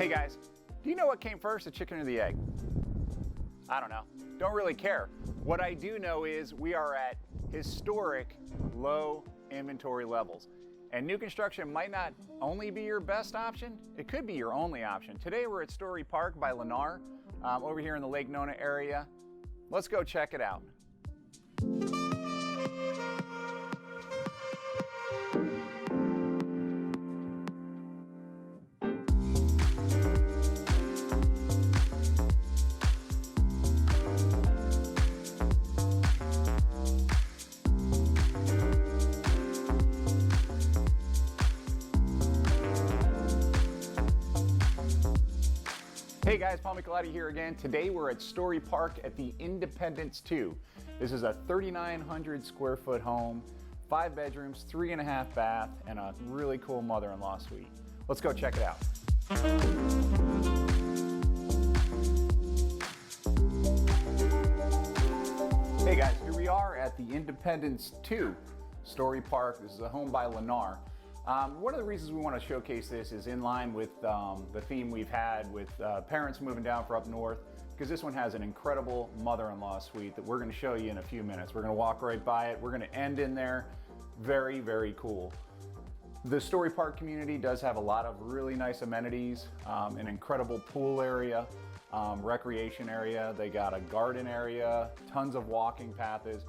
Hey guys, do you know what came first, the chicken or the egg? I don't know. Don't really care. What I do know is we are at historic low inventory levels. And new construction might not only be your best option, it could be your only option. Today we're at Storey Park by Monarch, over here in the Lake Nona area. Let's go check it out. Hey guys, Paul Michelotti here again. Today we're at Storey Park at the Independence 2. This is a 3,900 square foot home, 5 bedrooms, 3.5 bath, and a really cool mother-in-law suite. Let's go check it out. Hey guys, here we are at the Independence 2, Storey Park. This is a home by Monarch. One of the reasons we want to showcase this is in line with the theme we've had with parents moving down for up north, because this one has an incredible mother-in-law suite that we're going to show you in a few minutes. We're going to walk right by it. We're going to end in there. Very, very cool. The Storey Park community does have a lot of really nice amenities, an incredible pool area, recreation area. They got a garden area, tons of walking paths.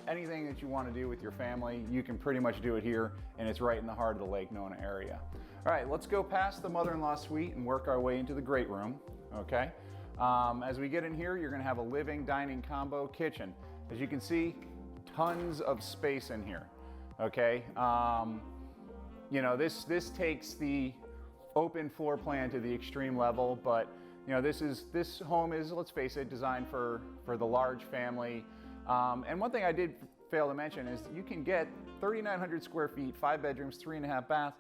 Anything that you want to do with your family, you can pretty much do it here, and it's right in the heart of the Lake Nona area. All right, let's go past the mother-in-law suite and work our way into the great room, okay? As we get in here, you're gonna have a living, dining combo kitchen. As you can see, tons of space in here, okay? You know, this takes the open floor plan to the extreme level, but you know, this home is, let's face it, designed for the large family. And one thing I did fail to mention is that you can get 3,900 square feet, 5 bedrooms, 3.5 bath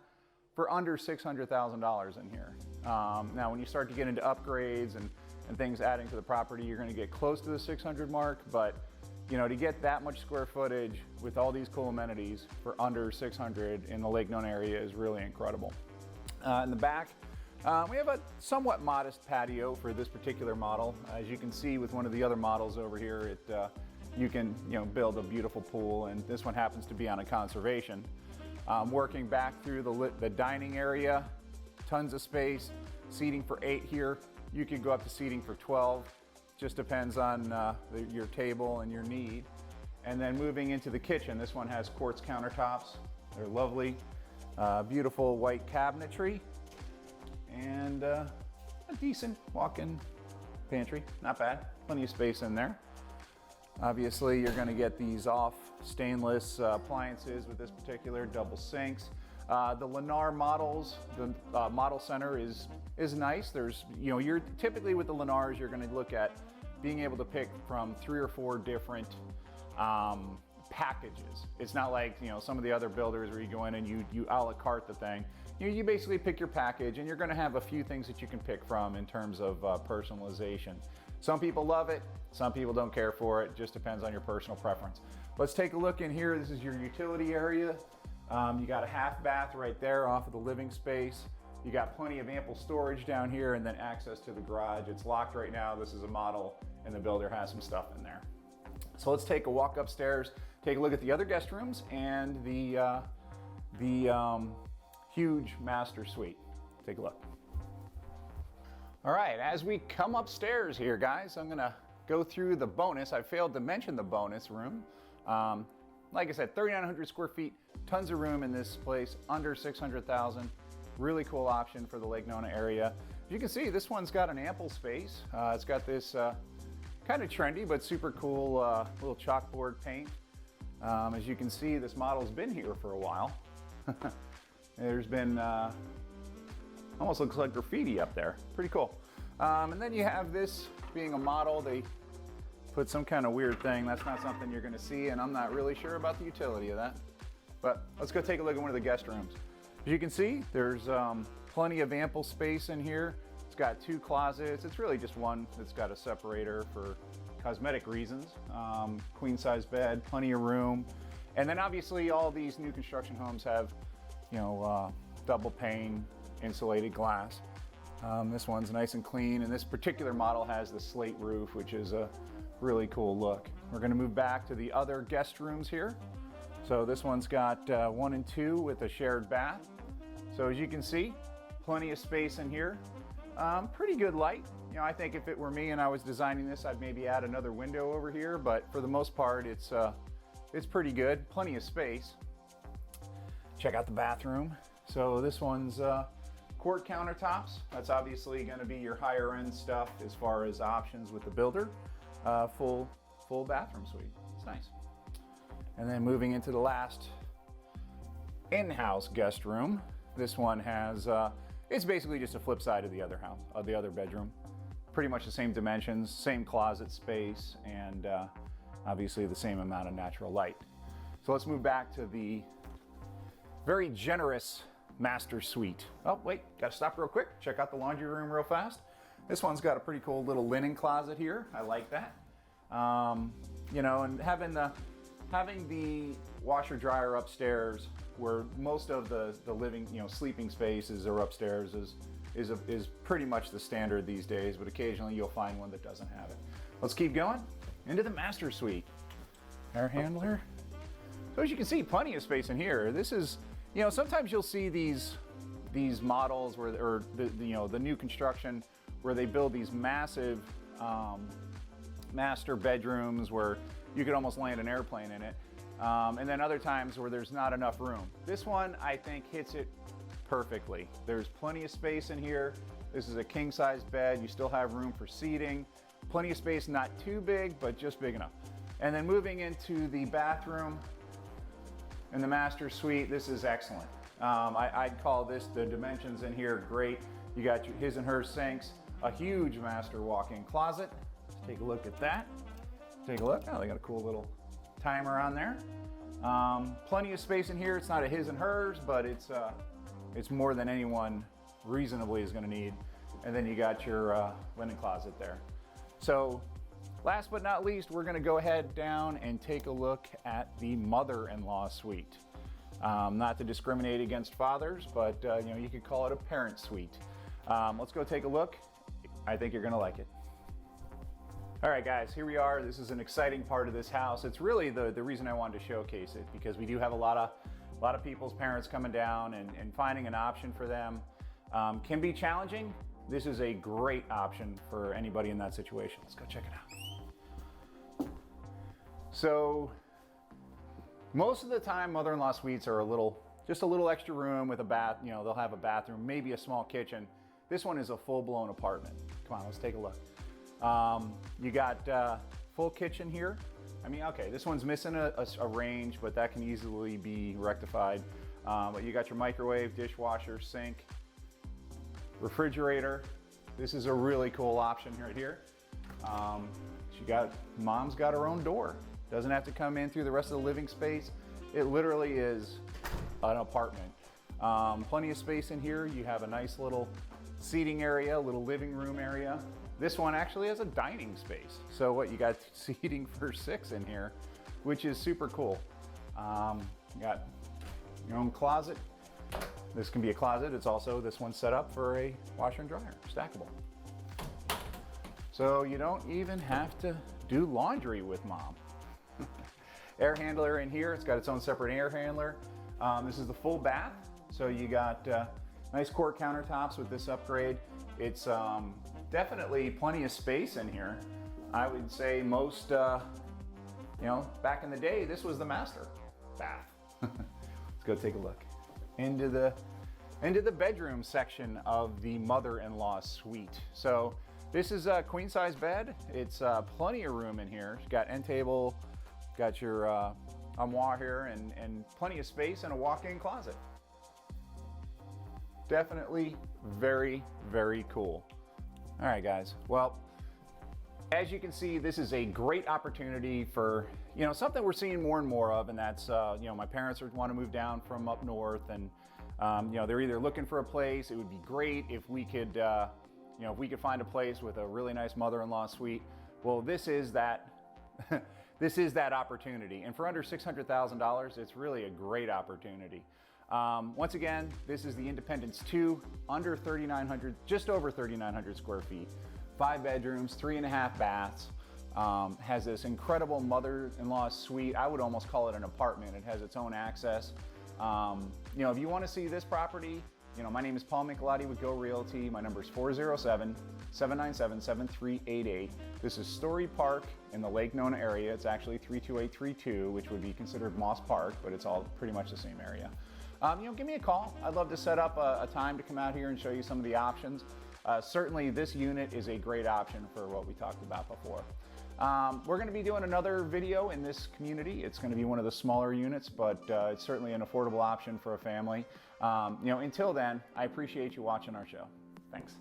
for under $600,000 in here. Now, when you start to get into upgrades and things adding to the property, you're gonna get close to the 600 mark, but you know, to get that much square footage with all these cool amenities for under 600 in the Lake Nona area is really incredible. In the back, we have a somewhat modest patio for this particular model. As you can see with one of the other models over here, you can build a beautiful pool, and this one happens to be on a conservation. Working back through the dining area, tons of space, seating for 8 here. You can go up to seating for 12. Just depends on your table and your need. And then moving into the kitchen, this one has quartz countertops. They're lovely, beautiful white cabinetry, and a decent walk-in pantry. Not bad, plenty of space in there. Obviously, you're going to get these off stainless appliances with this particular double sinks. The Lennar models, the model center is nice. There's, you're typically with the Lennars, you're going to look at being able to pick from 3 or 4 different packages. It's not like some of the other builders where you go in and you a la carte the thing. You basically pick your package, and you're going to have a few things that you can pick from in terms of personalization. Some people love it, some people don't care for it. Just depends on your personal preference. Let's take a look in here. This is your utility area. You got a half bath right there off of the living space. You got plenty of ample storage down here, and then access to the garage. It's locked right now. This is a model, and the builder has some stuff in there. So let's take a walk upstairs, take a look at the other guest rooms and the huge master suite. Take a look. All right, as we come upstairs here, guys, I'm gonna go through the bonus. I failed to mention the bonus room. Like I said, 3,900 square feet, tons of room in this place, under 600,000. Really cool option for the Lake Nona area. As you can see, this one's got an ample space. It's got this kind of trendy but super cool little chalkboard paint. As you can see, this model's been here for a while. There's been almost looks like graffiti up there. Pretty cool. And then you have this being a model. They put some kind of weird thing. That's not something you're going to see, and I'm not really sure about the utility of that. But let's go take a look at one of the guest rooms. As you can see, there's plenty of ample space in here. It's got 2 closets. It's really just one that's got a separator for cosmetic reasons. Queen size bed, plenty of room. And then obviously all these new construction homes have, double pane insulated glass. This one's nice and clean, and this particular model has the slate roof, which is a really cool look. We're going to move back to the other guest rooms here. So this one's got 1 and 2 with a shared bath. So as you can see, plenty of space in here. Pretty good light. You know, I think if it were me and I was designing this, I'd maybe add another window over here, but for the most part, it's pretty good. Plenty of space. Check out the bathroom. So this one's quart countertops. That's obviously going to be your higher end stuff as far as options with the builder. Full bathroom suite. It's nice. And then moving into the last in-house guest room. This one has, it's basically just a flip side of the other house, of the other bedroom. Pretty much the same dimensions, same closet space, and obviously the same amount of natural light. So let's move back to the very generous master suite. Oh, wait, gotta stop real quick. Check out the laundry room real fast. This one's got a pretty cool little linen closet here. I like that. You know, and having the washer dryer upstairs, where most of the living, you know, sleeping spaces are upstairs, is pretty much the standard these days, but occasionally you'll find one that doesn't have it. Let's keep going into the master suite. Air handler. So as you can see, plenty of space in here. This is, you know, sometimes you'll see these models where, or the new construction where they build these massive master bedrooms where you could almost land an airplane in it. And then other times where there's not enough room. This one, I think, hits it perfectly. There's plenty of space in here. This is a king-size bed. You still have room for seating. Plenty of space, not too big, but just big enough. And then moving into the bathroom and the master suite, this is excellent. I'd call this, the dimensions in here, great. You got your his and her sinks, a huge master walk-in closet. Let's take a look at that. Take a look. Oh, they got a cool little timer on there. Plenty of space in here. It's not a his and hers, but it's more than anyone reasonably is going to need. And then you got your linen closet there. So last but not least, we're going to go ahead down and take a look at the mother-in-law suite. Not to discriminate against fathers, but you know, you could call it a parent suite. Let's go take a look. I think you're going to like it. All right, guys, here we are. This is an exciting part of this house. It's really the reason I wanted to showcase it, because we do have a lot of people's parents coming down, and finding an option for them can be challenging. This is a great option for anybody in that situation. Let's go check it out. So most of the time, mother-in-law suites are just a little extra room with a bath. You know, they'll have a bathroom, maybe a small kitchen. This one is a full-blown apartment. Come on, let's take a look. You got full kitchen here. I mean, okay, this one's missing a range, but that can easily be rectified. But you got your microwave, dishwasher, sink, refrigerator. This is a really cool option right here. Mom's got her own door. Doesn't have to come in through the rest of the living space. It literally is an apartment. Plenty of space in here. You have a nice little seating area, little living room area. This one actually has a dining space. So what, you got seating for 6 in here, which is super cool. You got your own closet. This can be a closet. It's also, this one's set up for a washer and dryer, stackable. So you don't even have to do laundry with mom. Air handler in here. It's got its own separate air handler. This is the full bath. So you got nice quart countertops with this upgrade. It's definitely plenty of space in here. I would say most, you know, back in the day, this was the master bath. Let's go take a look into the bedroom section of the mother-in-law suite. So this is a queen size bed. It's plenty of room in here. It's got end table, got your armoire here, and plenty of space and a walk-in closet. Definitely very, very cool. All right, guys. Well, as you can see, this is a great opportunity for, you know, something we're seeing more and more of, and that's, you know, my parents want to move down from up north, and, you know, they're either looking for a place. It would be great if we could, you know, if we could find a place with a really nice mother-in-law suite. Well, this is that, this is that opportunity. And for under $600,000, it's really a great opportunity. Once again, this is the Independence 2, under 3,900, just over 3,900 square feet, 5 bedrooms, 3.5 baths. Has this incredible mother-in-law suite. I would almost call it an apartment. It has its own access. You know, if you want to see this property, you know, my name is Paul Michelotti with Go Realty. My number is 407-797-7388. This is Storey Park in the Lake Nona area. It's actually 32832, which would be considered Moss Park, but it's all pretty much the same area. You know, give me a call. I'd love to set up a time to come out here and show you some of the options. Certainly this unit is a great option for what we talked about before. We're going to be doing another video in this community. It's going to be one of the smaller units, but it's certainly an affordable option for a family. You know, until then, I appreciate you watching our show. Thanks.